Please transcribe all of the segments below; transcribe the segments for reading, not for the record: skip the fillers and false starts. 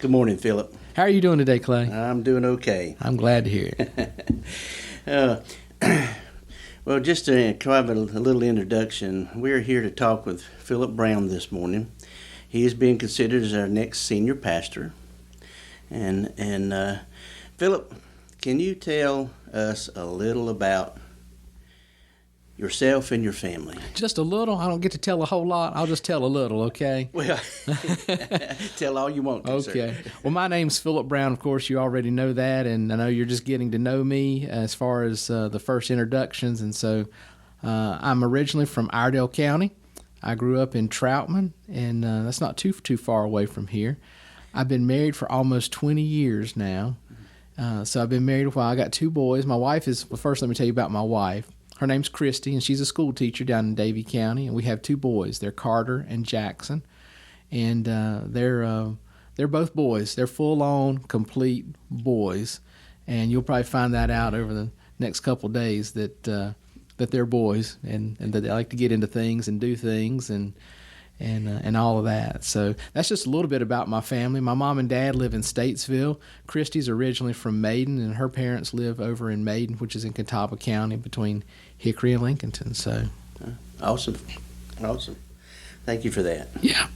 Good morning, Phillip. How are you doing today, Clay? I'm doing okay. I'm glad to hear it. Well, just to have a little introduction, we're here to talk with Phillip Brown this morning. He is being considered as our next senior pastor. And Phillip, can you tell us a little about yourself and your family? Just a little. I don't get to tell a whole lot. I'll just tell a little, okay? Well, tell all you want to, Okay. sir. Well, my name's Phillip Brown. Of course, you already know that, and I know you're just getting to know me as far as the first introductions. And so I'm originally from Iredell County. I grew up in Troutman, and that's not too far away from here. I've been married for almost 20 years now. So I've been married a while. I got two boys. My wife is, well, first let me tell you about my wife. Her name's Christy, and she's a school teacher down in Davie County, and we have two boys. They're Carter and Jackson, and they're both boys. They're full-on, complete boys, and you'll probably find that out over the next couple of days that they're boys and that they like to get into things and do things and all of that. So that's just a little bit about my family. My mom and dad live in Statesville. Christy's originally from Maiden, and her parents live over in Maiden, which is in Catawba County between Hickory and Lincolnton. So, Awesome. Thank you for that. yeah.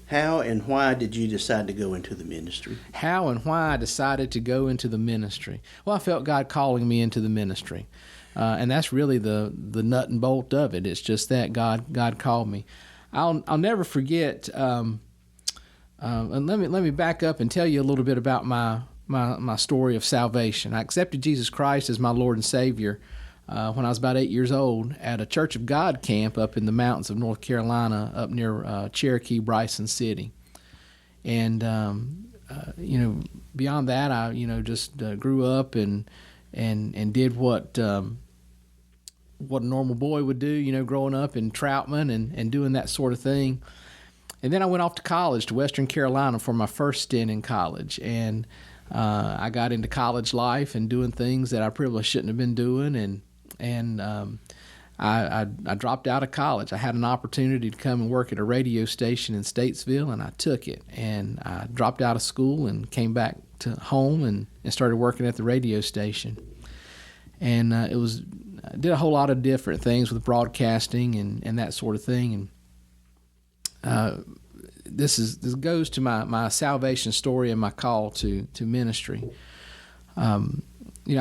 How and why did you decide to go into the ministry? How and why I decided to go into the ministry? Well, I felt God calling me into the ministry. And that's really the nut and bolt of it. It's just that God called me. I'll never forget. And let me back up and tell you a little bit about my story of salvation. I accepted Jesus Christ as my Lord and Savior when I was about 8 years old at a Church of God camp up in the mountains of North Carolina, up near Cherokee, Bryson City. And beyond that, I just grew up and did what a normal boy would do, growing up in Troutman and doing that sort of thing. And then I went off to college, to Western Carolina, for my first stint in college. And I got into college life and doing things that I probably shouldn't have been doing. And I dropped out of college. I had an opportunity to come and work at a radio station in Statesville, and I took it. And I dropped out of school and came back to home and started working at the radio station. And I did a whole lot of different things with broadcasting and that sort of thing. And this goes to my salvation story and my call to ministry. I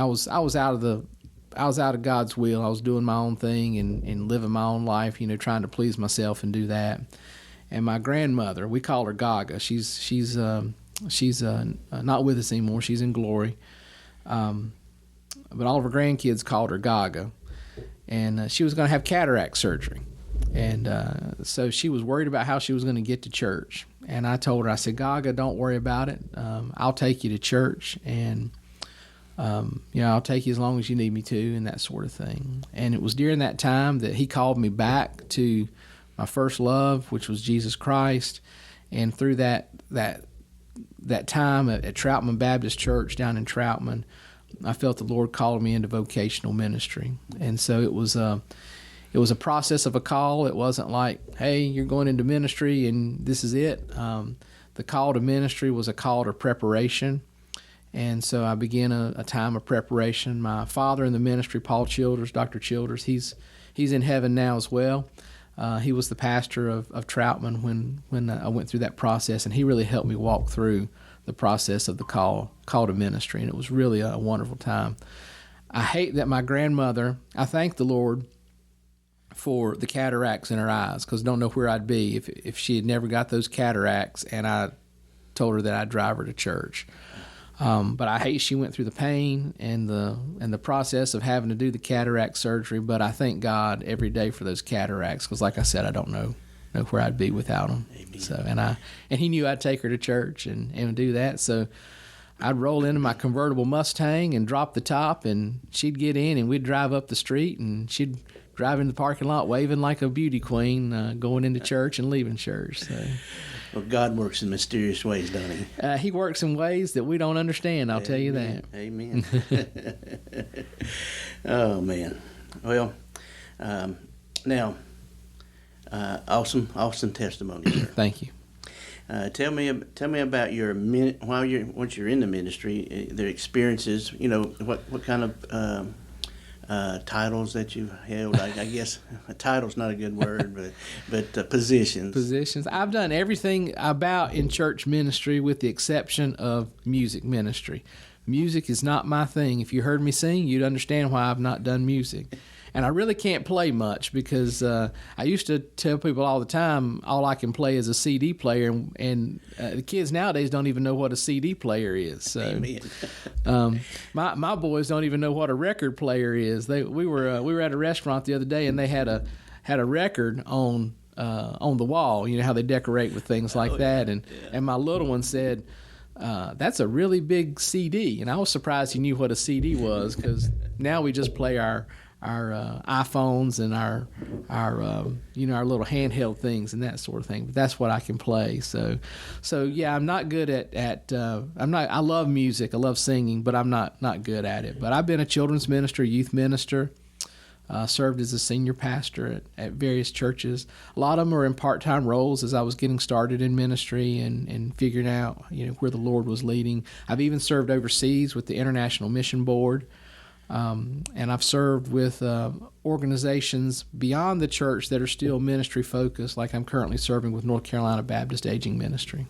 was out of God's will. I was doing my own thing and living my own life, trying to please myself and do that. And my grandmother, we call her Gaga. She's not with us anymore. She's in glory. But all of her grandkids called her Gaga. And she was going to have cataract surgery. And so she was worried about how she was going to get to church. And I told her, I said, Gaga, don't worry about it. I'll take you to church. And, I'll take you as long as you need me to, and that sort of thing. And it was during that time that he called me back to my first love, which was Jesus Christ. And through that time at Troutman Baptist Church down in Troutman, I felt the Lord called me into vocational ministry. And so it was a process of a call. It wasn't like, hey, you're going into ministry and this is it. The call to ministry was a call to preparation. And so I began a time of preparation. My father in the ministry, Paul Childers, Dr. Childers, he's in heaven now as well. He was the pastor of Troutman when I went through that process, and he really helped me walk through the process of the call to ministry, and it was really a wonderful time. I hate that my grandmother, I thank the Lord for the cataracts in her eyes, because I don't know where I'd be if she had never got those cataracts and I told her that I'd drive her to church. But I hate she went through the pain and the process of having to do the cataract surgery, but I thank God every day for those cataracts, because like I said, I don't know where I'd be without them. Amen. So and he knew I'd take her to church and do that. So I'd roll into my convertible Mustang and drop the top, and she'd get in, and we'd drive up the street, and she'd drive in the parking lot waving like a beauty queen, going into church and leaving church. So. Well, God works in mysterious ways, doesn't he? He works in ways that we don't understand, I'll tell you that. Amen. Oh, man. Well, now, awesome testimony, sir. Thank you. Tell me about your once you're in the ministry, the experiences. What kind of titles that you've held. I guess a title's not a good word, but positions. Positions. I've done everything about in church ministry with the exception of music ministry. Music is not my thing. If you heard me sing, you'd understand why I've not done music. And I really can't play much because I used to tell people all the time, all I can play is a CD player, and the kids nowadays don't even know what a CD player is. So, Amen. My boys don't even know what a record player is. We were at a restaurant the other day, and they had a record on the wall. You know how they decorate with things like that, and my little one said, "That's a really big CD," and I was surprised he knew what a CD was because now we just play our iPhones and our little handheld things and that sort of thing. But that's what I can play. So yeah, I'm not good at I love music, I love singing, but I'm not good at it. But I've been a children's minister, youth minister, served as a senior pastor at various churches. A lot of them are in part-time roles as I was getting started in ministry and figuring out where the Lord was leading. I've even served overseas with the International Mission Board. And I've served with organizations beyond the church that are still ministry focused, like I'm currently serving with North Carolina Baptist Aging Ministry.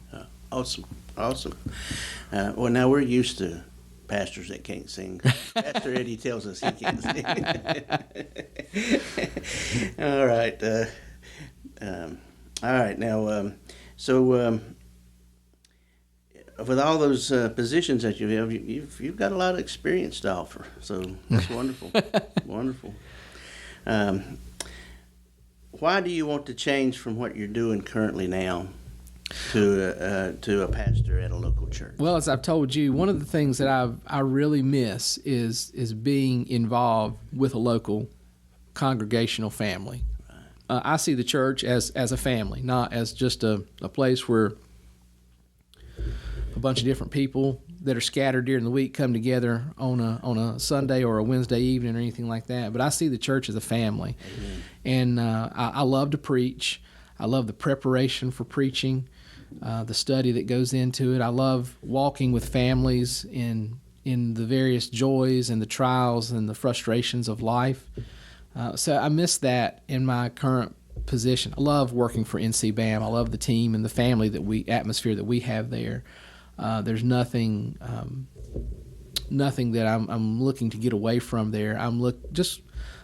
Awesome. Well, now we're used to pastors that can't sing. Pastor Eddie tells us he can't sing. All right. All right. Now, with all those positions that you have, you've got a lot of experience to offer. So that's wonderful. Wonderful. Why do you want to change from what you're doing currently now to a pastor at a local church? Well, as I've told you, one of the things that I really miss is being involved with a local congregational family. Right. I see the church as a family, not as just a place where a bunch of different people that are scattered during the week come together on a Sunday or a Wednesday evening or anything like that. But I see the church as a family. Amen. And I love to preach. I love the preparation for preaching, the study that goes into it. I love walking with families in the various joys and the trials and the frustrations of life. So I miss that in my current position. I love working for NCBAM. I love the team and the family atmosphere that we have there. There's nothing that I'm looking to get away from there.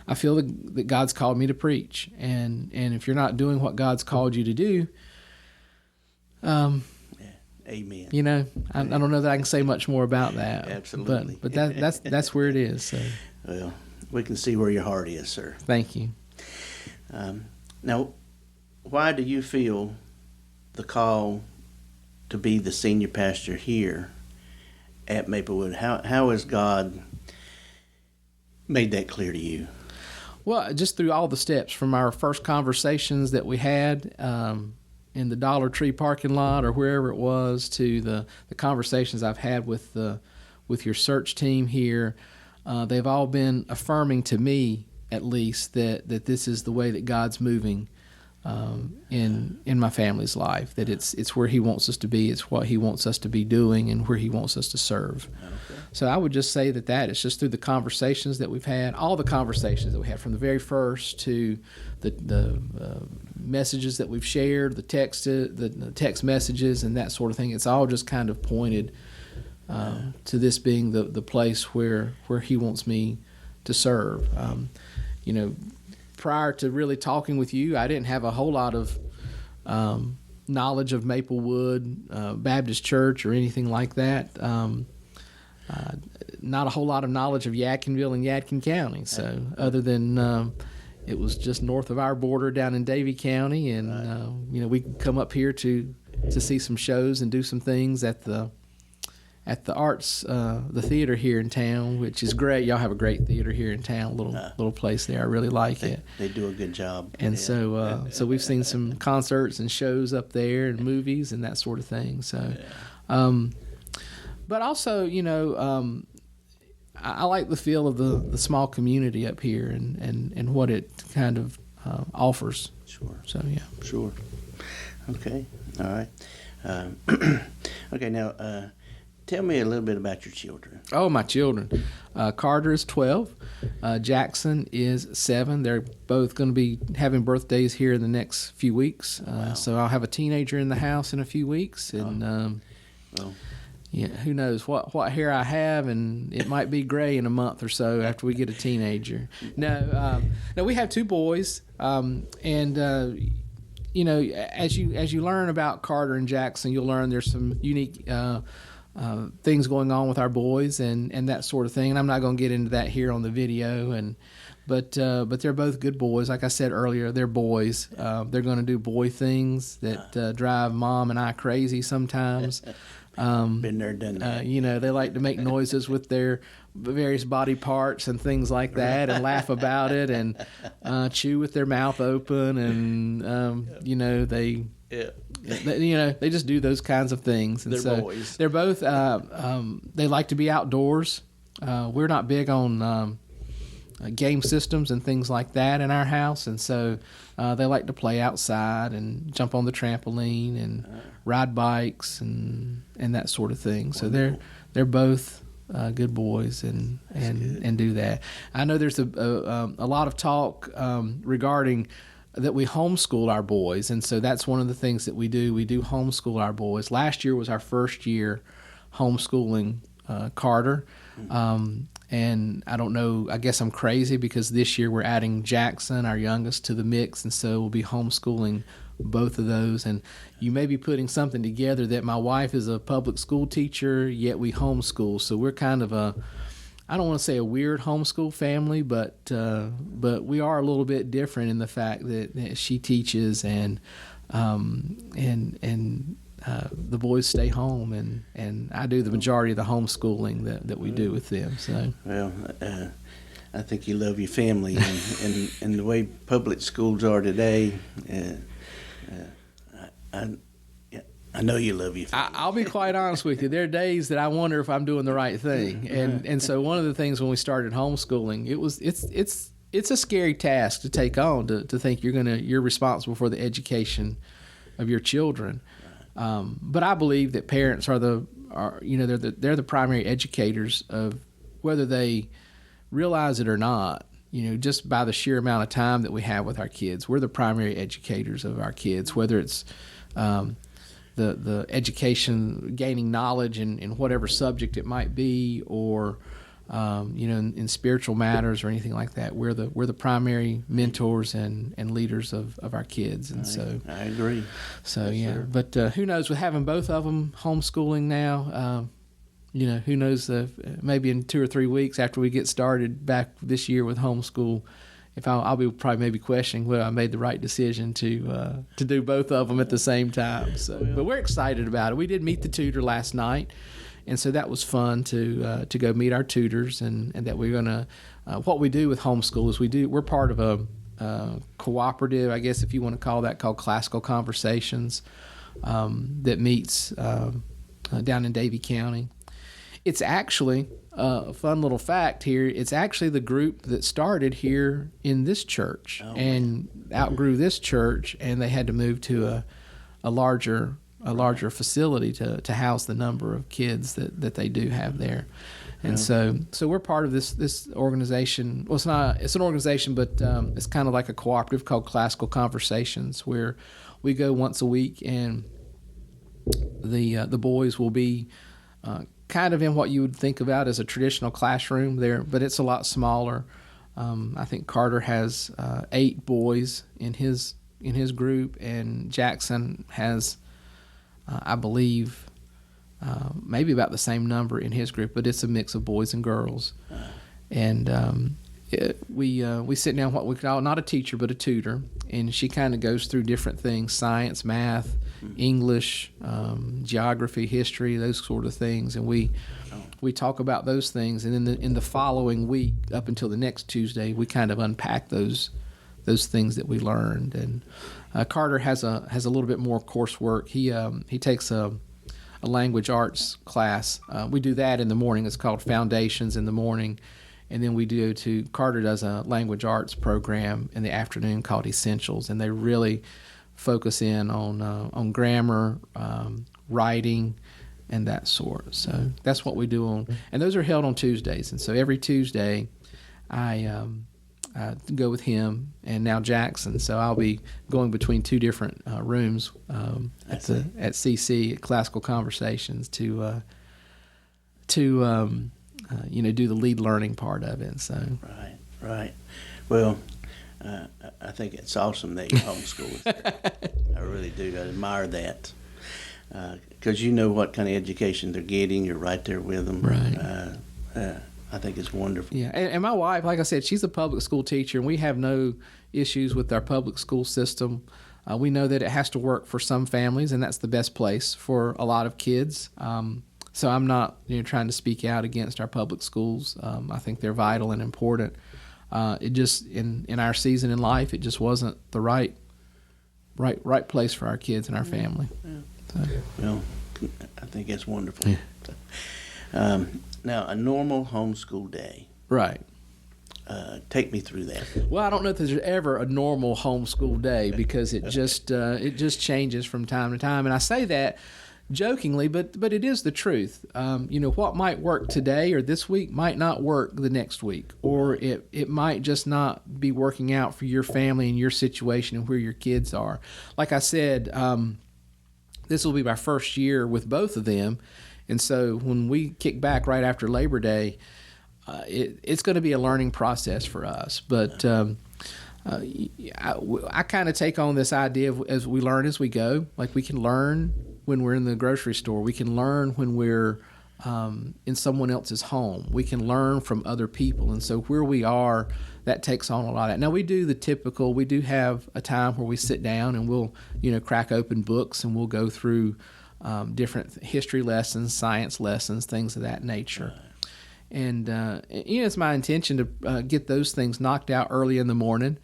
I feel that God's called me to preach, and if you're not doing what God's called you to do, Amen. I don't know that I can say much more about that. Absolutely. But that's where it is. So. Well, we can see where your heart is, sir. Thank you. Now, why do you feel the call to be the senior pastor here at Maplewood? How has God made that clear to you? Well, just through all the steps from our first conversations that we had in the Dollar Tree parking lot or wherever it was to the conversations I've had with your search team here. They've all been affirming to me, at least, that this is the way that God's moving in my family's life, that it's where He wants us to be, it's what He wants us to be doing, and where He wants us to serve. Okay. So I would just say that it's just through the conversations that we've had, all the conversations that we had from the very first to the messages that we've shared, the text messages and that sort of thing. It's all just kind of pointed to this being the place where He wants me to serve. Prior to really talking with you, I didn't have a whole lot of knowledge of Maplewood Baptist Church or anything like that. Not a whole lot of knowledge of Yadkinville and Yadkin County. So other than it was just north of our border down in Davie County, and we could come up here to see some shows and do some things at the arts, the theater here in town, which is great. Y'all have a great theater here in town, little place there. I really like it. They do a good job. And so we've seen some concerts and shows up there and movies and that sort of thing. So, but also, I like the feel of the small community up here and what it kind of offers. Sure. So, yeah. Sure. Okay. All right. Um, okay, now tell me a little bit about your children. Oh, my children. Carter is 12. Jackson is 7. They're both going to be having birthdays here in the next few weeks. Wow. So I'll have a teenager in the house in a few weeks. And Well, yeah, who knows what hair I have, and it might be gray in a month or so after we get a teenager. No, we have 2 boys, you know, as you learn about Carter and Jackson, you'll learn there's some unique things going on with our boys and that sort of thing. And I'm not going to get into that here on the video. But they're both good boys. Like I said earlier, they're boys. They're going to do boy things that drive Mom and I crazy sometimes. been there, done that. You know, they like to make noises with their various body parts and things like that, and laugh about it, and chew with their mouth open, and you know, they just do those kinds of things. And They're so boys. they're both they like to be outdoors. We're not big on game systems and things like that in our house, and so they like to play outside and jump on the trampoline and ride bikes and that sort of thing. So they're both good boys and do that. I know there's a lot of talk regarding that we homeschool our boys, and so that's one of the things that we do. We do homeschool our boys. Last year was our first year homeschooling Carter. And I don't know, I guess I'm crazy because this year we're adding Jackson, our youngest, to the mix, and so we'll be homeschooling both of those. And you may be putting something together that my wife is a public school teacher, yet we homeschool. So we're kind of I don't want to say a weird homeschool family, but we are a little bit different in the fact that she teaches and the boys stay home, and I do the majority of the homeschooling that we do with them. So, Well, I think you love your family, and the way public schools are today, I know you love your family. I'll be quite honest with you. There are days that I wonder if I'm doing the right thing, and so one of the things when we started homeschooling, it's a scary task to take on to think you're responsible for the education of your children. But I believe that parents are they're the primary educators of whether they realize it or not. You know, just by the sheer amount of time that we have with our kids, we're the primary educators of our kids. Whether it's the education, gaining knowledge in whatever subject it might be, or in spiritual matters or anything like that, we're the primary mentors and leaders of our kids, and I agree. So Yes, yeah, sir. but who knows? With having both of them homeschooling now, who knows? Maybe in 2 or 3 weeks after we get started back this year with homeschool, if I'll be probably maybe questioning whether I made the right decision to do both of them at the same time. So, but we're excited about it. We did meet the tutor last night. And so that was fun to go meet our tutors, and that we're gonna. What we do with homeschool is we're part of a cooperative, I guess if you want to call that, called Classical Conversations, that meets down in Davie County. It's actually a fun little fact here. It's actually the group that started here in this church and outgrew this church, and they had to move to a larger facility to house the number of kids that they do have there. And so we're part of this organization. Well, it's an organization, but it's kind of like a cooperative called Classical Conversations, where we go once a week, and the boys will be kind of in what you would think about as a traditional classroom there, but it's a lot smaller. I think Carter has 8 boys in his group, and Jackson has I believe maybe about the same number in his group, but it's a mix of boys and girls. And we sit down, what we call not a teacher but a tutor, and she kind of goes through different things: science, math, English, geography, history, those sort of things. And we talk about those things, and in the following week, up until the next Tuesday, we kind of unpack those things that we learned. And Carter has a little bit more coursework. He takes a language arts class. We do that in the morning. It's called Foundations in the morning, and then Carter does a language arts program in the afternoon called Essentials, and they really focus in on grammar, writing, and that sort. So that's what we do and those are held on Tuesdays. And so every Tuesday, I go with him and now Jackson. So I'll be going between two different rooms at CC, at Classical Conversations, to do the lead learning part of it. So right. Well, I think it's awesome that you homeschool. I really do. I admire that. Because you know what kind of education they're getting. You're right there with them. Right. I think it's wonderful. Yeah, and my wife, like I said, she's a public school teacher, and we have no issues with our public school system. We know that it has to work for some families, and that's the best place for a lot of kids. So I'm not trying to speak out against our public schools. I think they're vital and important. It just in our season in life, it just wasn't the right right place for our kids and our family. Yeah. So. Well, I think that's wonderful. Yeah. Now, a normal homeschool day. Right. Take me through that. Well, I don't know if there's ever a normal homeschool day because it just changes from time to time. And I say that jokingly, but it is the truth. What might work today or this week might not work the next week, or it might just not be working out for your family and your situation and where your kids are. Like I said, this will be my first year with both of them. And so when we kick back right after Labor Day, it's going to be a learning process for us. But I kind of take on this idea of as we learn as we go. Like we can learn when we're in the grocery store. We can learn when we're in someone else's home. We can learn from other people. And so where we are, that takes on a lot of that. Now we do the typical. We do have a time where we sit down and we'll crack open books and we'll go through different history lessons, science lessons, things of that nature. And it's my intention to get those things knocked out early in the morning,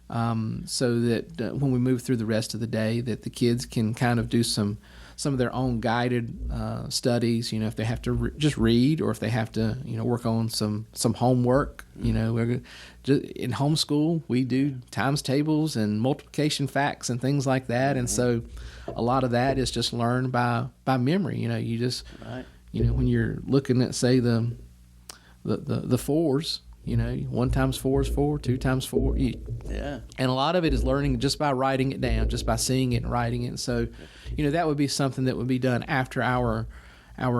so that when we move through the rest of the day, that the kids can kind of do some of their own guided studies. If they have to just read, or if they have to work on some homework. We're just, in homeschool we do times tables and multiplication facts and things like that, and so a lot of that is just learned by memory. You just when you're looking at, say, the fours, 1 times 4 is 4, 2 times 4. Yeah. And a lot of it is learning just by writing it down, just by seeing it and writing it. And so, that would be something that would be done after our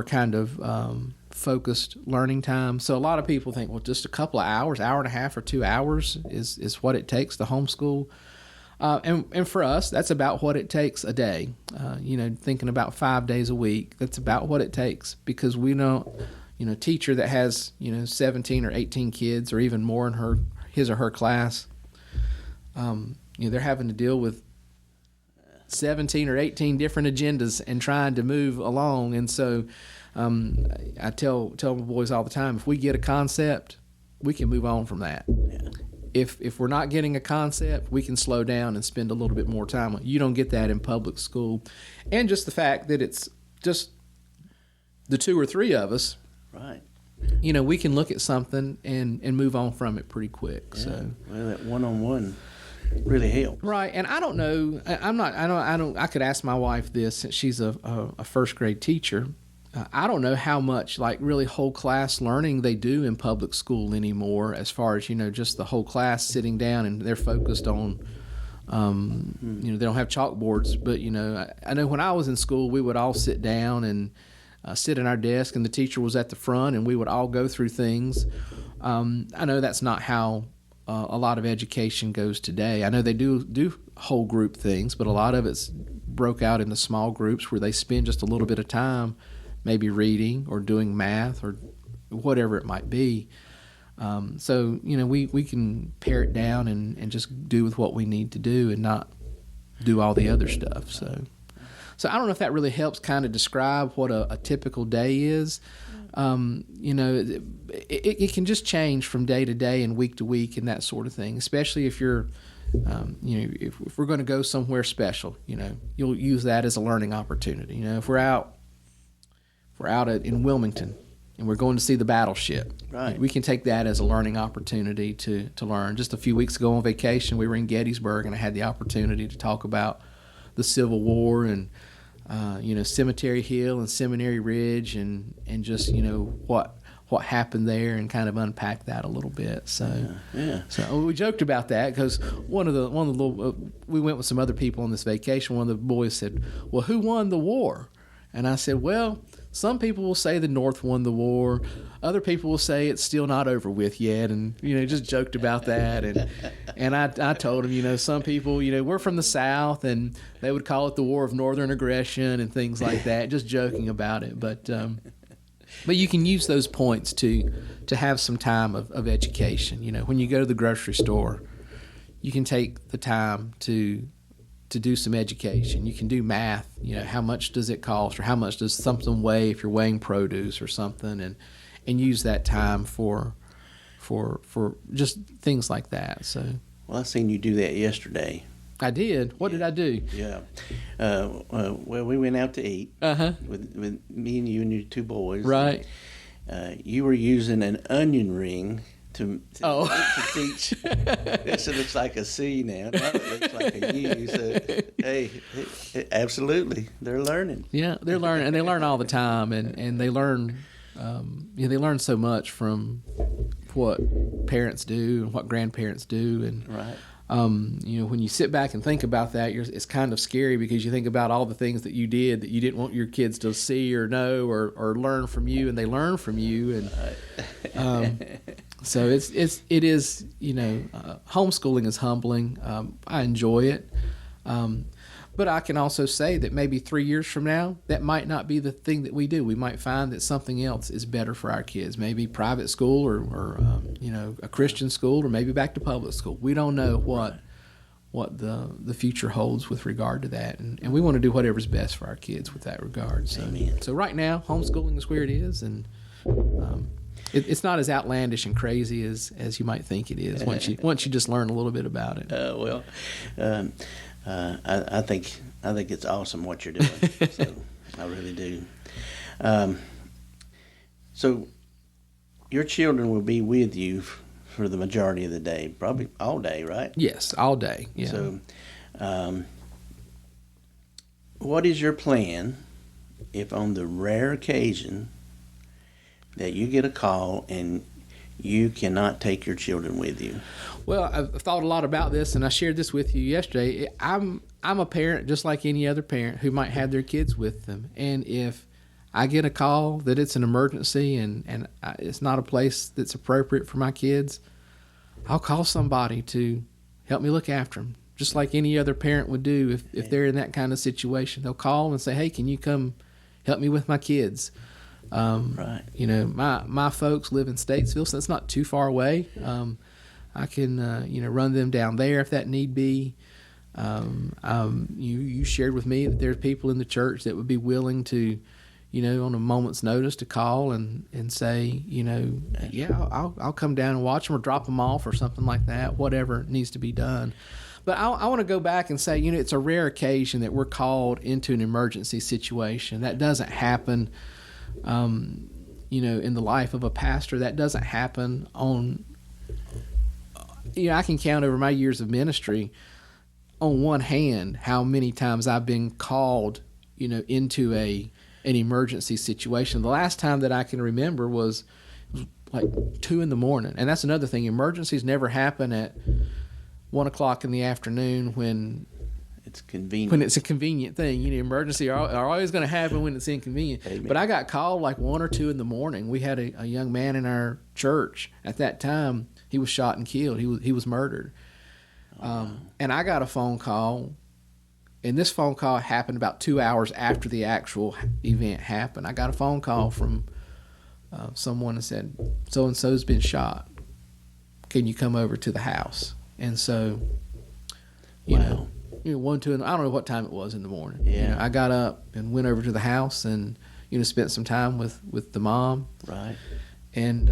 kind of focused learning time. So a lot of people think, well, just a couple of hours, hour and a half or 2 hours is what it takes to homeschool. And for us, that's about what it takes a day. Thinking about 5 days a week, that's about what it takes, because we don't, teacher that has, 17 or 18 kids or even more in his or her class, they're having to deal with 17 or 18 different agendas and trying to move along. And so I tell my boys all the time, if we get a concept, we can move on from that. Yeah. If we're not getting a concept, we can slow down and spend a little bit more time on it. You don't get that in public school. And just the fact that it's just the 2 or 3 of us, right? We can look at something and move on from it pretty quick. Yeah. So, well, that one-on-one really helps. Right. And I don't know. I could ask my wife this, since she's a first grade teacher. I don't know how much, like, really whole class learning they do in public school anymore, as far as, just the whole class sitting down and they're focused on, they don't have chalkboards. But, I know when I was in school, we would all sit down and sit at our desk, and the teacher was at the front, and we would all go through things. I know that's not how a lot of education goes today. I know they do whole group things, but a lot of it's broke out into small groups where they spend just a little bit of time maybe reading or doing math or whatever it might be. So, we can pare it down and just do with what we need to do and not do all the other stuff. So I don't know if that really helps kind of describe what a typical day is. It can just change from day to day and week to week and that sort of thing, especially if you're, if we're going to go somewhere special, you'll use that as a learning opportunity. If we're out in Wilmington and we're going to see the battleship, right, we can take that as a learning opportunity to learn. Just a few weeks ago on vacation, we were in Gettysburg, and I had the opportunity to talk about the Civil War and Cemetery Hill and Seminary Ridge, and just what happened there, and kind of unpack that a little bit. So So we joked about that because one of the little we went with some other people on this vacation. One of the boys said, "Well, who won the war?" And I said, "Well, some people will say the North won the war. Other people will say it's still not over with yet." And, just joked about that. And I told him, some people, we're from the South, and they would call it the War of Northern Aggression and things like that, just joking about it. But you can use those points to have some time of education. When you go to the grocery store, you can take the time to do some education. You can do math. How much does it cost, or how much does something weigh if you're weighing produce or something, and use that time for just things like that. So, well, I seen you do that yesterday. I did. What did I do? Yeah. Well, we went out to eat with me and you and your two boys. Right. You were using an onion ring to teach. This looks like a C now. Now it looks like a U. So, hey, absolutely, they're learning. Yeah, they're learning, and they learn all the time, and they learn. They learn so much from what parents do and what grandparents do, and right. When you sit back and think about that, it's kind of scary because you think about all the things that you did that you didn't want your kids to see or know or learn from you, and they learn from you, and so it is homeschooling is humbling. I enjoy it, but I can also say that maybe 3 years from now, that might not be the thing that we do. We might find that something else is better for our kids, maybe private school or a Christian school, or maybe back to public school. We don't know what the future holds with regard to that, and we want to do whatever's best for our kids with that regard. So, Amen. So right now, homeschooling is where it is, and it's not as outlandish and crazy as you might think it is once you just learn a little bit about it. I think it's awesome what you're doing. So I really do. So your children will be with you for the majority of the day, probably all day, right? Yes, all day. Yeah. So, what is your plan if on the rare occasion that you get a call and you cannot take your children with you? Well, I've thought a lot about this, and I shared this with you yesterday. I'm a parent just like any other parent who might have their kids with them. And if I get a call that it's an emergency and it's not a place that's appropriate for my kids, I'll call somebody to help me look after them, just like any other parent would do if they're in that kind of situation. They'll call and say, "Hey, can you come help me with my kids?" Right. My folks live in Statesville, so that's not too far away. I can, run them down there if that need be. You shared with me that there's people in the church that would be willing to, on a moment's notice to call and say, I'll come down and watch them or drop them off or something like that, whatever needs to be done. But I want to go back and say, it's a rare occasion that we're called into an emergency situation. That doesn't happen, in the life of a pastor. That doesn't happen on... I can count over my years of ministry on one hand how many times I've been called, into an emergency situation. The last time that I can remember was like 2 a.m. And that's another thing. Emergencies never happen at 1 o'clock in the afternoon when it's convenient. When it's a convenient thing. Emergency are always going to happen when it's inconvenient. Amen. But I got called like 1 or 2 a.m. We had a young man in our church at that time. He was shot and killed. He was murdered. And I got a phone call, and this phone call happened about 2 hours after the actual event happened. I got a phone call from someone that said, "So-and-so's been shot. Can you come over to the house?" And so, you know, 1, 2, and I don't know what time it was in the morning. Yeah. I got up and went over to the house and, spent some time with the mom. Right. And,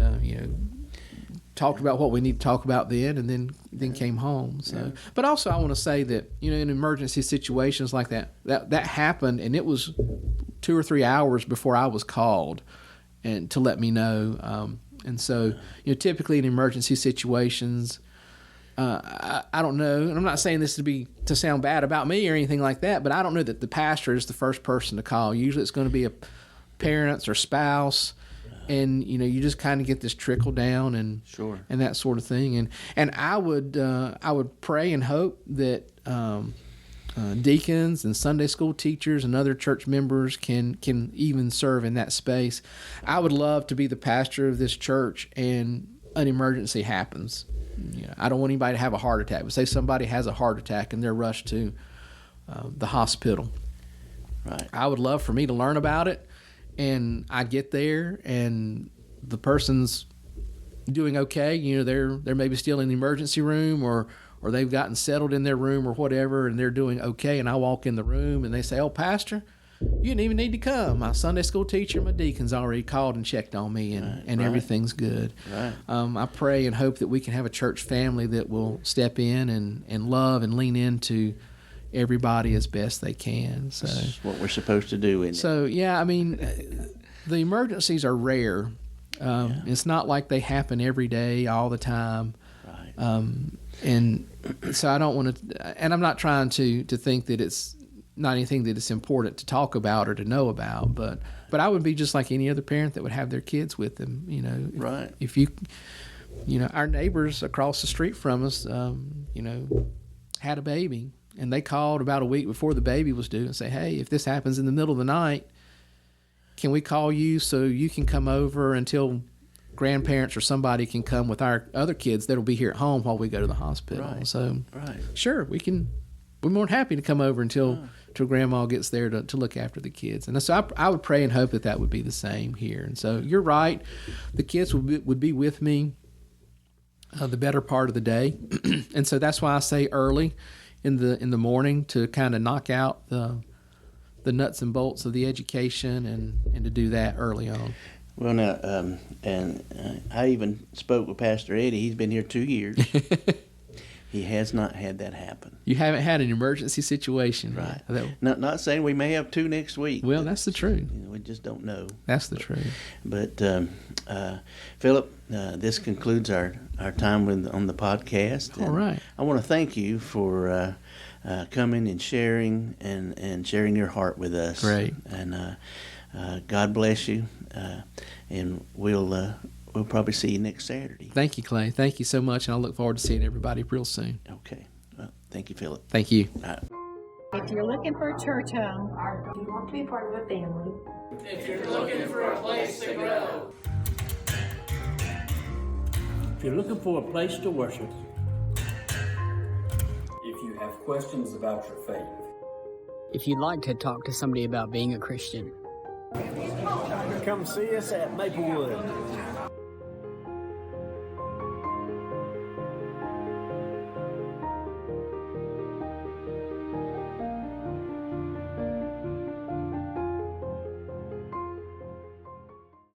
talked about what we need to talk about then, and then came home. So, but also I want to say that, in emergency situations like that happened, and it was 2 or 3 hours before I was called and to let me know. And so, typically in emergency situations, I don't know, and I'm not saying this to sound bad about me or anything like that, but I don't know that the pastor is the first person to call. Usually it's going to be a parents or spouse, and you just kind of get this trickle down and Sure. and that sort of thing. And I would pray and hope that deacons and Sunday school teachers and other church members can even serve in that space. I would love to be the pastor of this church and an emergency happens. I don't want anybody to have a heart attack. But say somebody has a heart attack and they're rushed to the hospital. Right. I would love for me to learn about it, and I get there and the person's doing okay. They're maybe still in the emergency room or they've gotten settled in their room or whatever, and they're doing okay. And I walk in the room and they say, "Oh, Pastor, you didn't even need to come. My Sunday school teacher, my deacon's already called and checked on me, and everything's good." Right. I pray and hope that we can have a church family that will step in and love and lean into everybody as best they can. So That's what we're supposed to do, isn't it? So, yeah, I mean, the emergencies are rare. It's not like they happen every day, all the time. Right. And so I don't want to, and I'm not trying to think that it's not anything that it's important to talk about or to know about, but I would be just like any other parent that would have their kids with them, Right. If you our neighbors across the street from us, had a baby, and they called about a week before the baby was due and say, "Hey, if this happens in the middle of the night, can we call you so you can come over until grandparents or somebody can come with our other kids that'll be here at home while we go to the hospital?" Right. So, Right. sure, we're more than happy to come over until grandma gets there to look after the kids. And so I would pray and hope that would be the same here. And so you're right. The kids would be with me the better part of the day. And so that's why I say early in the morning to kind of knock out the nuts and bolts of the education and to do that early on. Well, now, I even spoke with Pastor Eddie. He's been here 2 years. He has not had that happen. You haven't had an emergency situation, Right. That, Not saying we may have 2 next week. well, that's the truth. We just don't know. That's the truth. But Phillip, this concludes our time on the podcast. All right. I want to thank you for coming and sharing and sharing your heart with us. Great. And God bless you. And we'll probably see you next Saturday. Thank you, Clay. Thank you so much, and I look forward to seeing everybody real soon. Okay. Well, thank you, Phillip. Thank you. If you're looking for a church home, Do you want to be part of a family? If you're looking for a place to grow. If you're looking for a place to worship, If you have questions about your faith, If you'd like to talk to somebody about being a Christian, come see us at Maplewood.